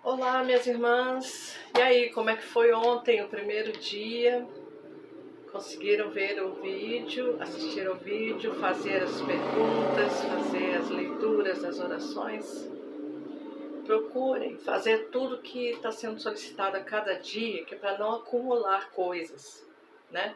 Olá, minhas irmãs. E aí, como é que foi ontem, o primeiro dia? Conseguiram ver o vídeo, assistir ao vídeo, fazer as perguntas, fazer as leituras das orações? Procurem fazer tudo que está sendo solicitado a cada dia, que é para não acumular coisas, né?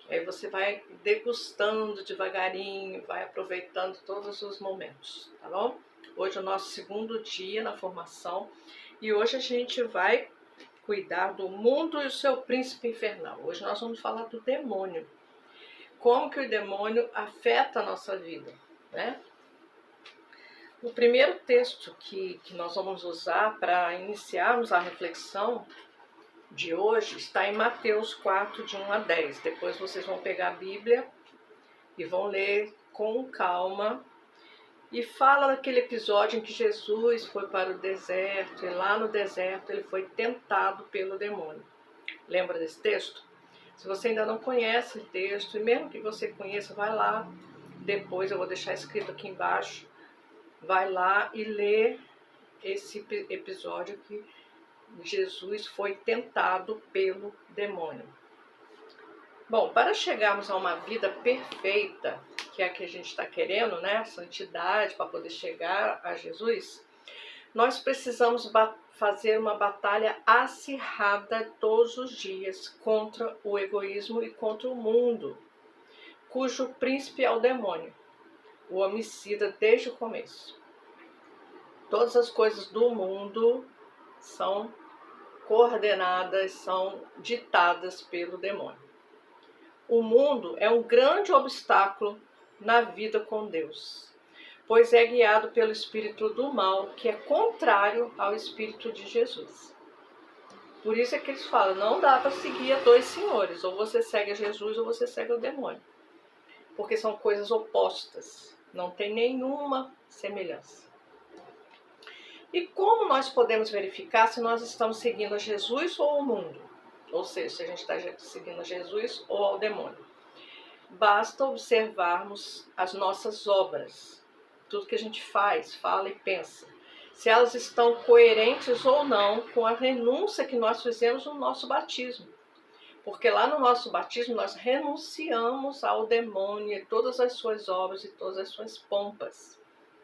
Aí você vai degustando devagarinho, vai aproveitando todos os momentos, tá bom? Hoje é o nosso segundo dia na formação e hoje a gente vai cuidar do mundo e o seu príncipe infernal. Hoje nós vamos falar do demônio. Como que o demônio afeta a nossa vida, né? O primeiro texto que nós vamos usar para iniciarmos a reflexão de hoje está em Mateus 4, de 1 a 10. Depois vocês vão pegar a Bíblia e vão ler com calma. E fala daquele episódio em que Jesus foi para o deserto e lá no deserto ele foi tentado pelo demônio. Lembra desse texto? Se você ainda não conhece o texto, e mesmo que você conheça, vai lá. Depois eu vou deixar escrito aqui embaixo. Vai lá e lê esse episódio que Jesus foi tentado pelo demônio. Bom, para chegarmos a uma vida perfeita, que é a que a gente está querendo, né? Santidade, para poder chegar a Jesus, nós precisamos fazer uma batalha acirrada todos os dias contra o egoísmo e contra o mundo, cujo príncipe é o demônio, o homicida desde o começo. Todas as coisas do mundo são coordenadas, são ditadas pelo demônio. O mundo é um grande obstáculo na vida com Deus, pois é guiado pelo espírito do mal, que é contrário ao espírito de Jesus. Por isso é que eles falam, não dá para seguir a dois senhores, ou você segue a Jesus ou você segue o demônio, porque são coisas opostas, não tem nenhuma semelhança. E como nós podemos verificar se nós estamos seguindo a Jesus ou o mundo? Ou seja, se a gente está seguindo a Jesus ou ao demônio. Basta observarmos as nossas obras, tudo que a gente faz, fala e pensa, se elas estão coerentes ou não com a renúncia que nós fizemos no nosso batismo. Porque lá no nosso batismo nós renunciamos ao demônio e todas as suas obras e todas as suas pompas,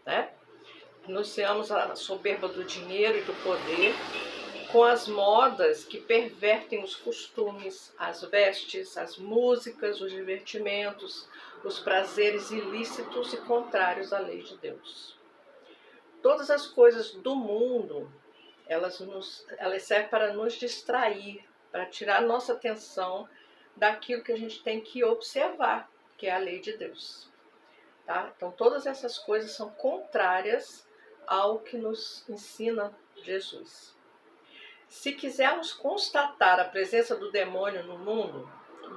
né? Renunciamos à soberba do dinheiro e do poder, com as modas que pervertem os costumes, as vestes, as músicas, os divertimentos, os prazeres ilícitos e contrários à lei de Deus. Todas as coisas do mundo, elas servem para nos distrair, para tirar nossa atenção daquilo que a gente tem que observar, que é a lei de Deus. Tá? Então todas essas coisas são contrárias ao que nos ensina Jesus. Se quisermos constatar a presença do demônio no mundo,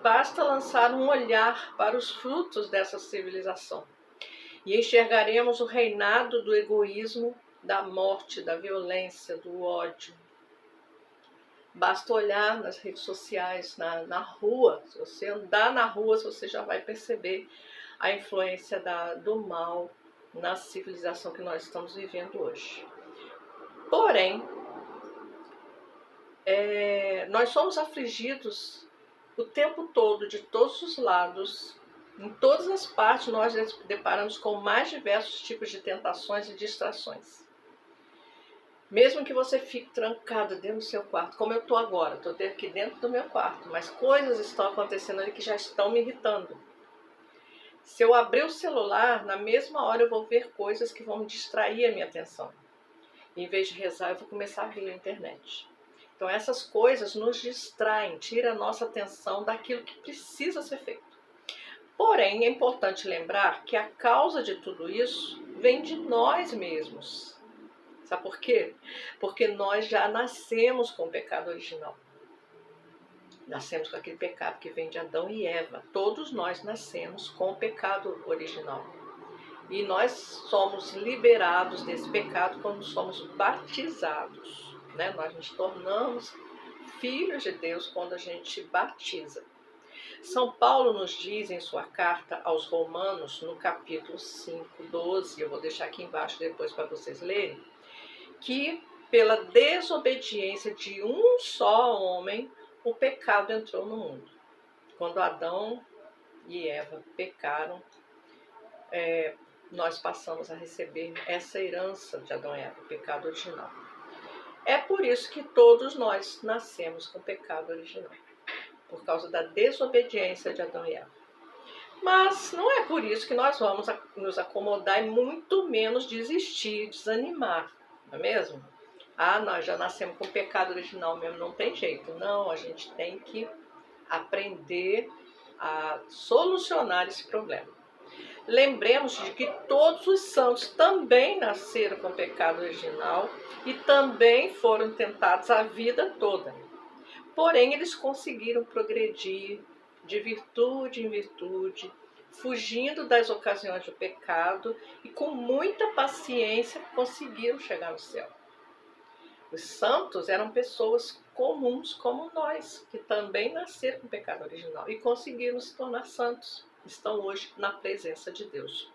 basta lançar um olhar para os frutos dessa civilização e enxergaremos o reinado do egoísmo, da morte, da violência, do ódio. Basta olhar nas redes sociais, na rua. Se você andar na rua, você já vai perceber a influência do mal na civilização que nós estamos vivendo hoje. Porém, nós somos afligidos o tempo todo, de todos os lados, em todas as partes nós deparamos com mais diversos tipos de tentações e distrações. Mesmo que você fique trancado dentro do seu quarto, como eu estou agora, estou aqui dentro do meu quarto, mas coisas estão acontecendo ali que já estão me irritando. Se eu abrir o celular, na mesma hora eu vou ver coisas que vão distrair a minha atenção. Em vez de rezar, eu vou começar a ver a internet. Então essas coisas nos distraem, tiram a nossa atenção daquilo que precisa ser feito. Porém, é importante lembrar que a causa de tudo isso vem de nós mesmos. Sabe por quê? Porque nós já nascemos com o pecado original. Nascemos com aquele pecado que vem de Adão e Eva. Todos nós nascemos com o pecado original. E nós somos liberados desse pecado quando somos batizados, né? Nós nos tornamos filhos de Deus quando a gente batiza. São Paulo nos diz em sua carta aos Romanos, no capítulo 5, 12, eu vou deixar aqui embaixo depois para vocês lerem, que pela desobediência de um só homem, o pecado entrou no mundo. Quando Adão e Eva pecaram, nós passamos a receber essa herança de Adão e Eva, o pecado original. É por isso que todos nós nascemos com o pecado original, por causa da desobediência de Adão e Eva. Mas não é por isso que nós vamos nos acomodar e muito menos desistir, desanimar, não é mesmo? Nós já nascemos com o pecado original mesmo, não tem jeito. Não, a gente tem que aprender a solucionar esse problema. Lembremos de que todos os santos também nasceram com o pecado original e também foram tentados a vida toda. Porém, eles conseguiram progredir de virtude em virtude, fugindo das ocasiões do pecado e com muita paciência conseguiram chegar no céu. Os santos eram pessoas comuns como nós, que também nasceram com o pecado original e conseguiram se tornar santos. Estão hoje na presença de Deus.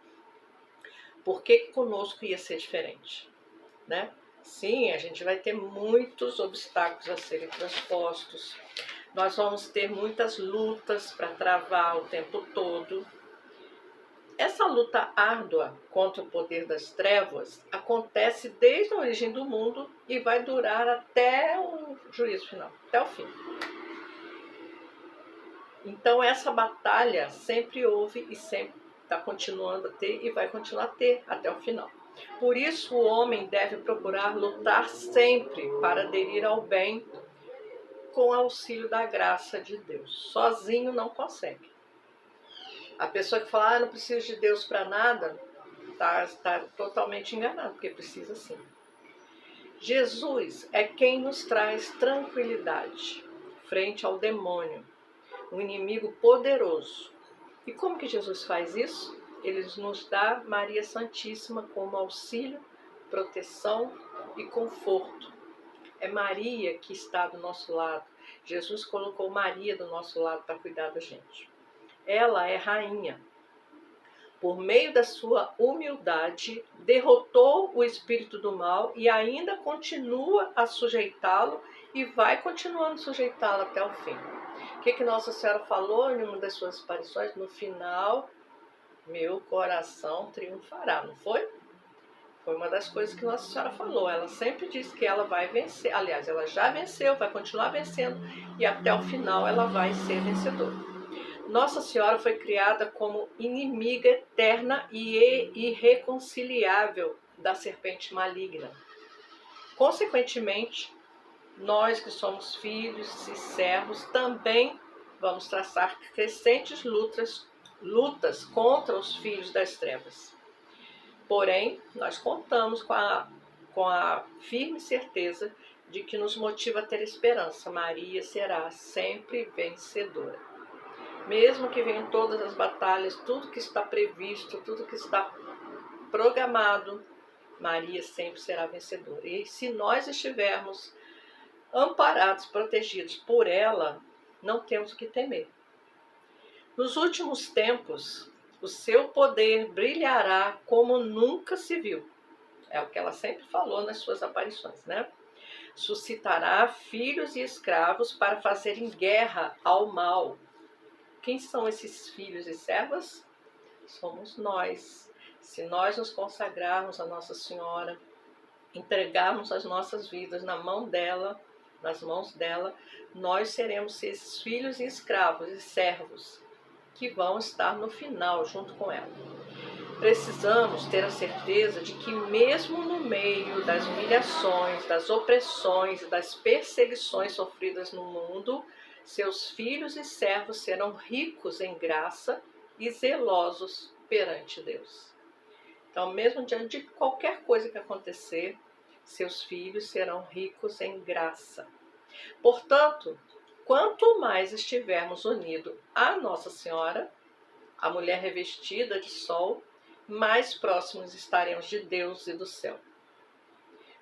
Por que conosco ia ser diferente? Né? Sim, a gente vai ter muitos obstáculos a serem transpostos. Nós vamos ter muitas lutas para travar o tempo todo. Essa luta árdua contra o poder das trevas acontece desde a origem do mundo e vai durar até o juízo final, até o fim. Então essa batalha sempre houve e sempre está continuando a ter e vai continuar a ter até o final. Por isso o homem deve procurar lutar sempre para aderir ao bem com o auxílio da graça de Deus. Sozinho não consegue. A pessoa que fala, não preciso de Deus para nada, está totalmente enganado, porque precisa sim. Jesus é quem nos traz tranquilidade frente ao demônio, um inimigo poderoso. E como que Jesus faz isso? Ele nos dá Maria Santíssima como auxílio, proteção e conforto. É Maria que está do nosso lado. Jesus colocou Maria do nosso lado para cuidar da gente. Ela é rainha. Por meio da sua humildade, derrotou o espírito do mal e ainda continua a sujeitá-lo e vai continuando a sujeitá-lo até o fim. O que Nossa Senhora falou em uma das suas aparições? No final, meu coração triunfará, não foi? Foi uma das coisas que Nossa Senhora falou. Ela sempre diz que ela vai vencer. Aliás, ela já venceu, vai continuar vencendo e até o final ela vai ser vencedora. Nossa Senhora foi criada como inimiga eterna e irreconciliável da serpente maligna. Consequentemente, nós que somos filhos e servos também vamos traçar crescentes lutas contra os filhos das trevas. Porém, nós contamos com a firme certeza de que nos motiva a ter esperança. Maria será sempre vencedora. Mesmo que venham todas as batalhas, tudo que está previsto, tudo que está programado, Maria sempre será vencedora. E se nós estivermos amparados, protegidos por ela, não temos o que temer. Nos últimos tempos, o seu poder brilhará como nunca se viu. É o que ela sempre falou nas suas aparições, né? Suscitará filhos e escravos para fazerem guerra ao mal. Quem são esses filhos e servas? Somos nós. Se nós nos consagrarmos a Nossa Senhora, entregarmos as nossas vidas na mão dela, nas mãos dela, nós seremos esses filhos e escravos e servos que vão estar no final junto com ela. Precisamos ter a certeza de que mesmo no meio das humilhações, das opressões e das perseguições sofridas no mundo, seus filhos e servos serão ricos em graça e zelosos perante Deus. Então, mesmo diante de qualquer coisa que acontecer, seus filhos serão ricos em graça. Portanto, quanto mais estivermos unidos à Nossa Senhora, a mulher revestida de sol, mais próximos estaremos de Deus e do céu.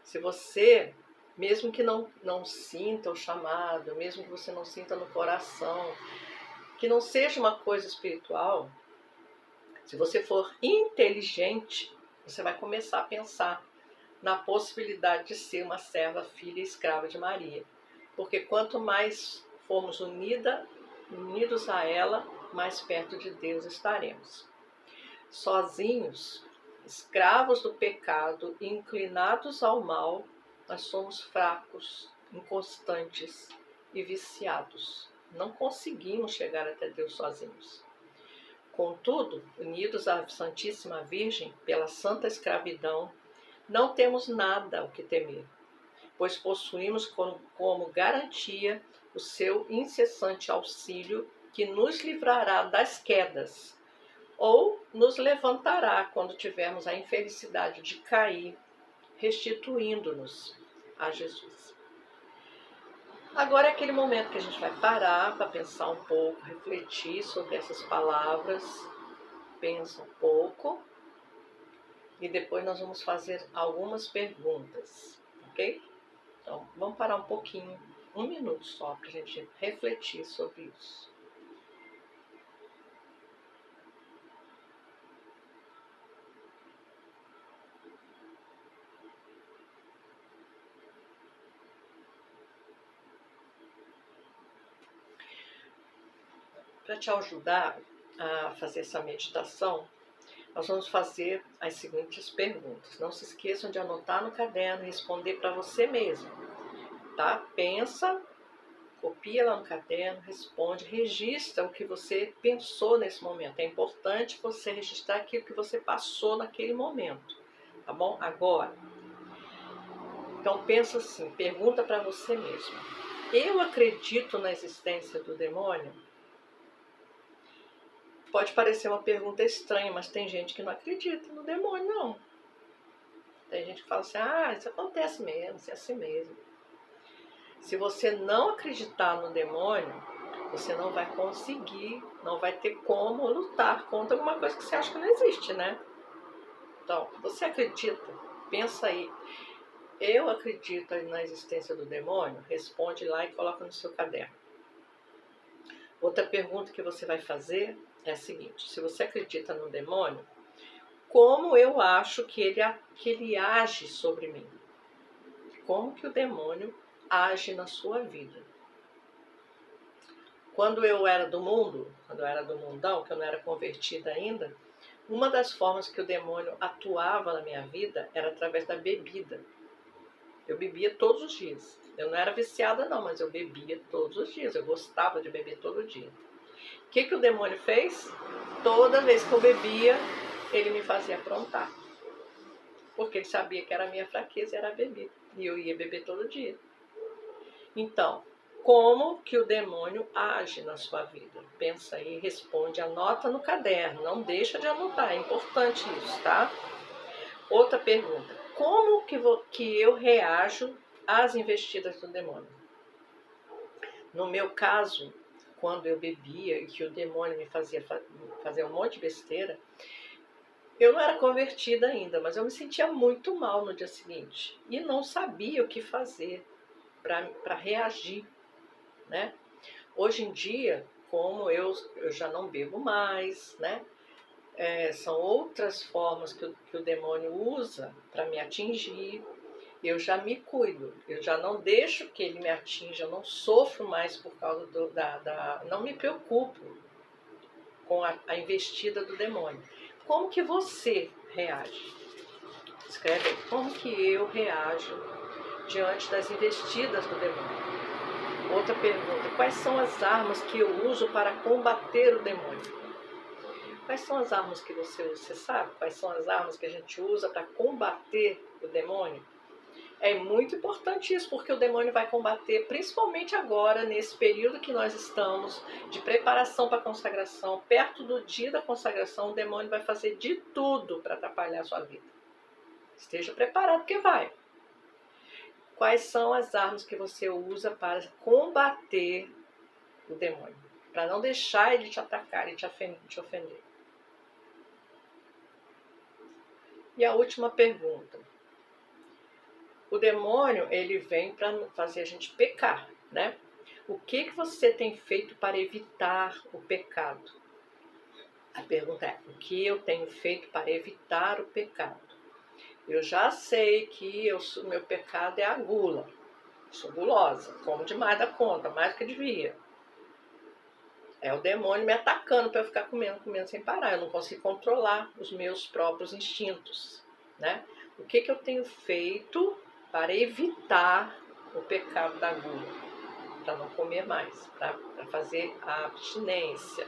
Se você, mesmo que não sinta o chamado, mesmo que você não sinta no coração, que não seja uma coisa espiritual, se você for inteligente, você vai começar a pensar na possibilidade de ser uma serva, filha e escrava de Maria. Porque quanto mais formos unidos a ela, mais perto de Deus estaremos. Sozinhos, escravos do pecado e inclinados ao mal, nós somos fracos, inconstantes e viciados. Não conseguimos chegar até Deus sozinhos. Contudo, unidos à Santíssima Virgem pela santa escravidão, não temos nada o que temer, pois possuímos como garantia o seu incessante auxílio que nos livrará das quedas ou nos levantará quando tivermos a infelicidade de cair, restituindo-nos a Jesus. Agora é aquele momento que a gente vai parar para pensar um pouco, refletir sobre essas palavras. Pensa um pouco e depois nós vamos fazer algumas perguntas, ok? Então, vamos parar um pouquinho, 1 minuto só, para a gente refletir sobre isso. Para te ajudar a fazer essa meditação, nós vamos fazer as seguintes perguntas. Não se esqueçam de anotar no caderno e responder para você mesmo, tá? Pensa, copia lá no caderno, responde, registra o que você pensou nesse momento. É importante você registrar aquilo que você passou naquele momento, tá bom? Agora, então pensa assim, pergunta para você mesmo. Eu acredito na existência do demônio? Pode parecer uma pergunta estranha, mas tem gente que não acredita no demônio, não. Tem gente que fala assim, isso acontece mesmo, isso é assim mesmo. Se você não acreditar no demônio, você não vai conseguir, não vai ter como lutar contra alguma coisa que você acha que não existe, né? Então, você acredita? Pensa aí. Eu acredito na existência do demônio? Responde lá e coloca no seu caderno. Outra pergunta que você vai fazer é a seguinte: se você acredita no demônio, como eu acho que ele age sobre mim? Como que o demônio age na sua vida? Quando eu era do mundo, quando eu era do mundão, que eu não era convertida ainda, uma das formas que o demônio atuava na minha vida era através da bebida. Eu bebia todos os dias. Eu não era viciada não, mas eu bebia todos os dias. Eu gostava de beber todo dia. O que o demônio fez? Toda vez que eu bebia, ele me fazia aprontar. Porque ele sabia que era a minha fraqueza, era beber. E eu ia beber todo dia. Então, como que o demônio age na sua vida? Pensa aí, responde, anota no caderno. Não deixa de anotar, é importante isso, tá? Outra pergunta. Como que eu reajo às investidas do demônio? No meu caso, quando eu bebia e que o demônio me fazia fazer um monte de besteira, eu não era convertida ainda, mas eu me sentia muito mal no dia seguinte. E não sabia o que fazer para reagir, né? Hoje em dia, como eu já não bebo mais, né? São outras formas que o demônio usa para me atingir. Eu já me cuido, eu já não deixo que ele me atinja, eu não sofro mais por causa não me preocupo com a investida do demônio. Como que você reage? Escreve aí, como que eu reajo diante das investidas do demônio? Outra pergunta, quais são as armas que eu uso para combater o demônio? Quais são as armas que você usa? Você sabe quais são as armas que a gente usa para combater o demônio? É muito importante isso, porque o demônio vai combater, principalmente agora, nesse período que nós estamos, de preparação para a consagração, perto do dia da consagração, o demônio vai fazer de tudo para atrapalhar a sua vida. Esteja preparado que vai. Quais são as armas que você usa para combater o demônio? Para não deixar ele te atacar e te ofender. E a última pergunta. O demônio, ele vem para fazer a gente pecar, né? O que você tem feito para evitar o pecado? A pergunta é, o que eu tenho feito para evitar o pecado? Eu já sei que o meu pecado é a gula. Sou gulosa, como demais da conta, mais do que devia. É o demônio me atacando para eu ficar comendo sem parar. Eu não consigo controlar os meus próprios instintos, né? O que eu tenho feito para evitar o pecado da gula? Para não comer mais, para fazer a abstinência.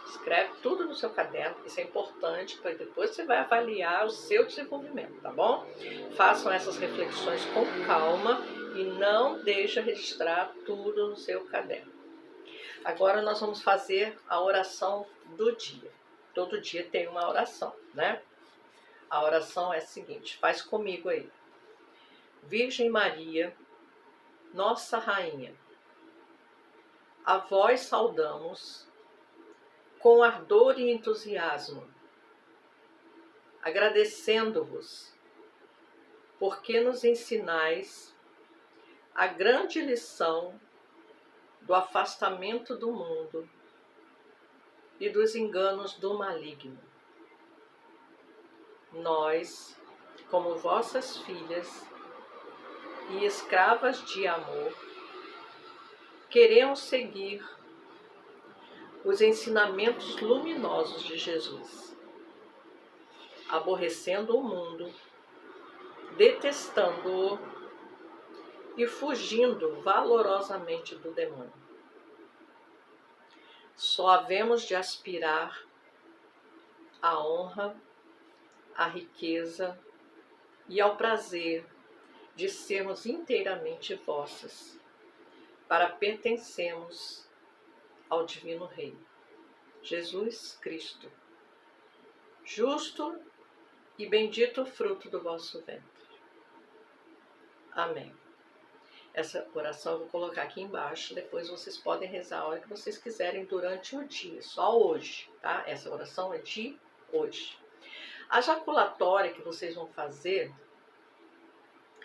Escreve tudo no seu caderno, isso é importante, porque depois você vai avaliar o seu desenvolvimento, tá bom? Façam essas reflexões com calma e não deixe registrar tudo no seu caderno. Agora nós vamos fazer a oração do dia. Todo dia tem uma oração, né? A oração é a seguinte, faz comigo aí. Virgem Maria, Nossa Rainha, a vós saudamos com ardor e entusiasmo, agradecendo-vos, porque nos ensinais a grande lição do afastamento do mundo e dos enganos do maligno. Nós, como vossas filhas e escravas de amor, queremos seguir os ensinamentos luminosos de Jesus, aborrecendo o mundo, detestando-o e fugindo valorosamente do demônio. Só havemos de aspirar à honra, à riqueza e ao prazer de sermos inteiramente vossas, para pertencermos ao Divino Rei, Jesus Cristo, justo e bendito o fruto do vosso ventre. Amém. Essa oração eu vou colocar aqui embaixo, depois vocês podem rezar a hora que vocês quiserem durante o dia, só hoje, tá? Essa oração é de hoje. A jaculatória que vocês vão fazer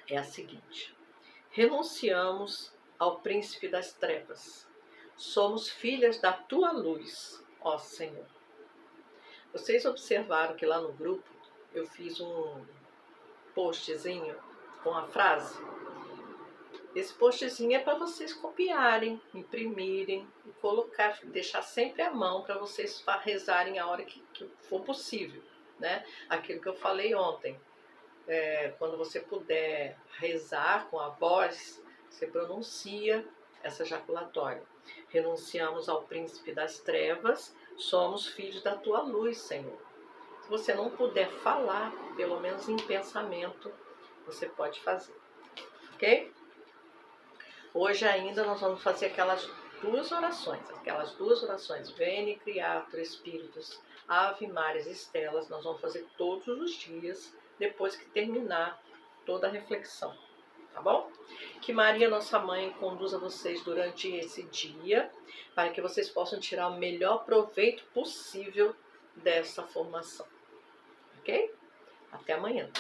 é a seguinte: renunciamos ao príncipe das trevas, somos filhas da tua luz, ó Senhor. Vocês observaram que lá no grupo eu fiz um postzinho com a frase? Esse postzinho é para vocês copiarem, imprimirem e colocar, deixar sempre à mão para vocês rezarem a hora que for possível, né? Aquilo que eu falei ontem, quando você puder rezar com a voz, você pronuncia essa jaculatória. Renunciamos ao príncipe das trevas, somos filhos da tua luz, Senhor. Se você não puder falar, pelo menos em pensamento, você pode fazer, ok? Hoje ainda nós vamos fazer aquelas duas orações, Veni Creator Spiritus, Ave Maria Estelas, nós vamos fazer todos os dias, depois que terminar toda a reflexão, tá bom? Que Maria, nossa mãe, conduza vocês durante esse dia, para que vocês possam tirar o melhor proveito possível dessa formação, ok? Até amanhã.